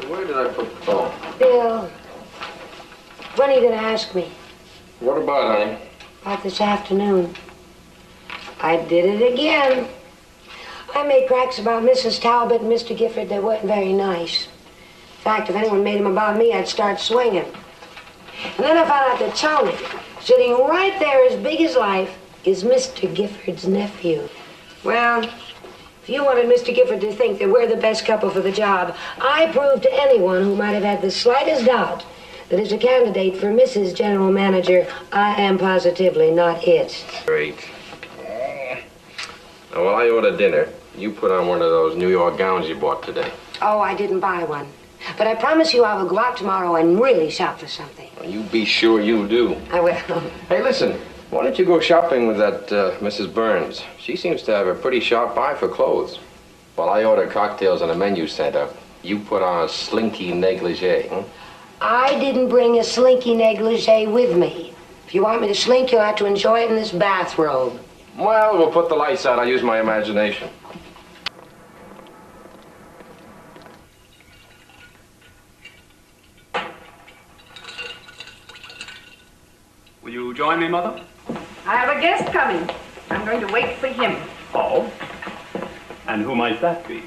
So where did I put the phone? Bill, when are you going to ask me? What about, honey? About this afternoon. I did it again. I made cracks about Mrs. Talbot and Mr. Gifford that weren't very nice. In fact, if anyone made them about me, I'd start swinging. And then I found out that Tony, sitting right there as big as life, is Mr. Gifford's nephew. Well, if you wanted Mr. Gifford to think that we're the best couple for the job, I proved to anyone who might have had the slightest doubt that as a candidate for Mrs. General Manager, I am positively not it. Great. Now, while I order dinner, you put on one of those New York gowns you bought today. Oh, I didn't buy one. But I promise you I will go out tomorrow and really shop for something. Well, you be sure you do. I will. Hey, listen, why don't you go shopping with that Mrs. Burns? She seems to have a pretty sharp eye for clothes. While I order cocktails on a menu center, you put on a slinky negligee. I didn't bring a slinky negligee with me. If you want me to slink, you'll have to enjoy it in this bathrobe. Well, we'll put the lights out. I'll use my imagination. Will you join me, Mother? I have a guest coming. I'm going to wait for him. Oh? And who might that be?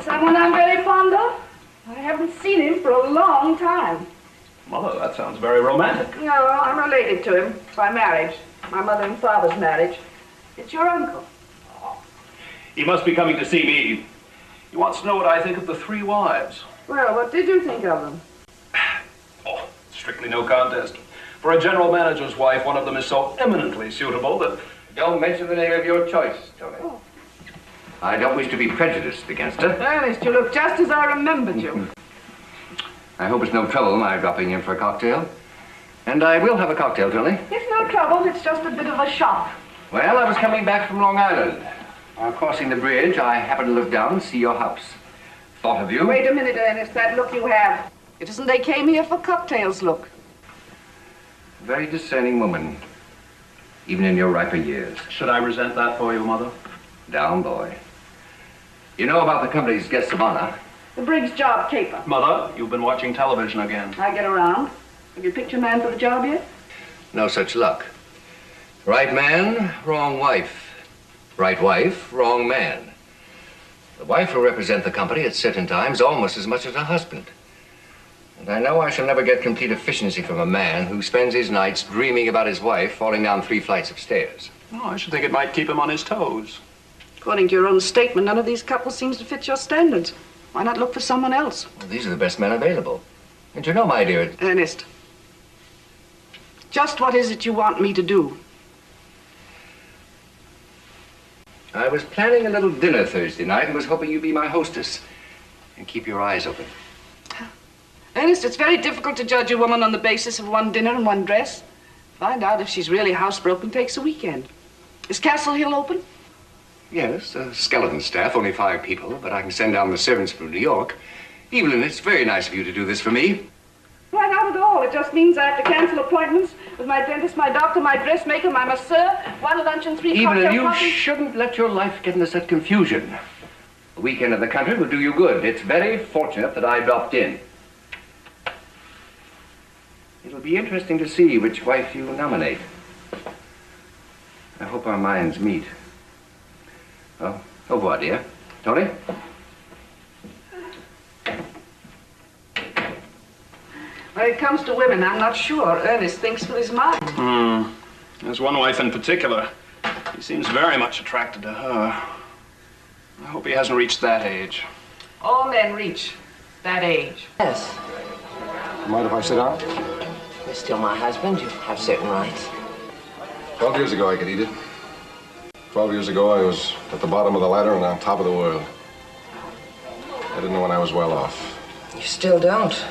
Someone I'm very fond of. I haven't seen him for a long time. Mother, that sounds very romantic. No, I'm related to him by marriage. My mother and father's marriage. It's your uncle. Oh. He must be coming to see me. He wants to know what I think of the three wives. Well, what did you think of them? Oh, strictly no contest. For a general manager's wife, one of them is so eminently suitable that... Don't mention the name of your choice, Tony. Oh. I don't wish to be prejudiced against her. Ernest, you look just as I remembered you. I hope it's no trouble my dropping in for a cocktail. And I will have a cocktail, Tony. It's no trouble. It's just a bit of a shock. Well, I was coming back from Long Island. While crossing the bridge, I happened to look down and see your house. Thought of you. Wait a minute, Ernest. That look you have. It isn't they came here for cocktails look. Very discerning woman, even in your riper years. Should I resent that for you, Mother? Down, boy. You know about the company's guests of honor. The Briggs job caper. Mother, you've been watching television again. I get around. Have you picked your man for the job yet? No such luck. Right man, wrong wife. Right wife, wrong man. The wife will represent the company at certain times almost as much as her husband. And I know I shall never get complete efficiency from a man who spends his nights dreaming about his wife falling down 3 flights of stairs. Oh, I should think it might keep him on his toes. According to your own statement, none of these couples seems to fit your standards. Why not look for someone else? Well, these are the best men available. And you know, my dear... Ernest, just what is it you want me to do? I was planning a little dinner Thursday night and was hoping you'd be my hostess. And keep your eyes open. Ernest, it's very difficult to judge a woman on the basis of one dinner and one dress. Find out if she's really housebroken takes a weekend. Is Castle Hill open? Yes, a skeleton staff, only 5 people, but I can send down the servants from New York. Evelyn, it's very nice of you to do this for me. Why, not at all. It just means I have to cancel appointments with my dentist, my doctor, my dressmaker, my masseur, 1 lunch and 3 cocktail Evelyn, you parties. shouldn't let your life get into such confusion. A weekend in the country will do you good. It's very fortunate that I dropped in. It'll be interesting to see which wife you nominate. I hope our minds meet. Oh, au revoir, dear. Tony? When it comes to women, I'm not sure Ernest thinks with his mind. There's one wife in particular. He seems very much attracted to her. I hope he hasn't reached that age. All men reach that age. Yes. Mind if I sit down? You're still my husband. You have certain rights. 12 years ago, I could eat it. 12 years ago, I was at the bottom of the ladder and on top of the world. I didn't know when I was well off. You still don't.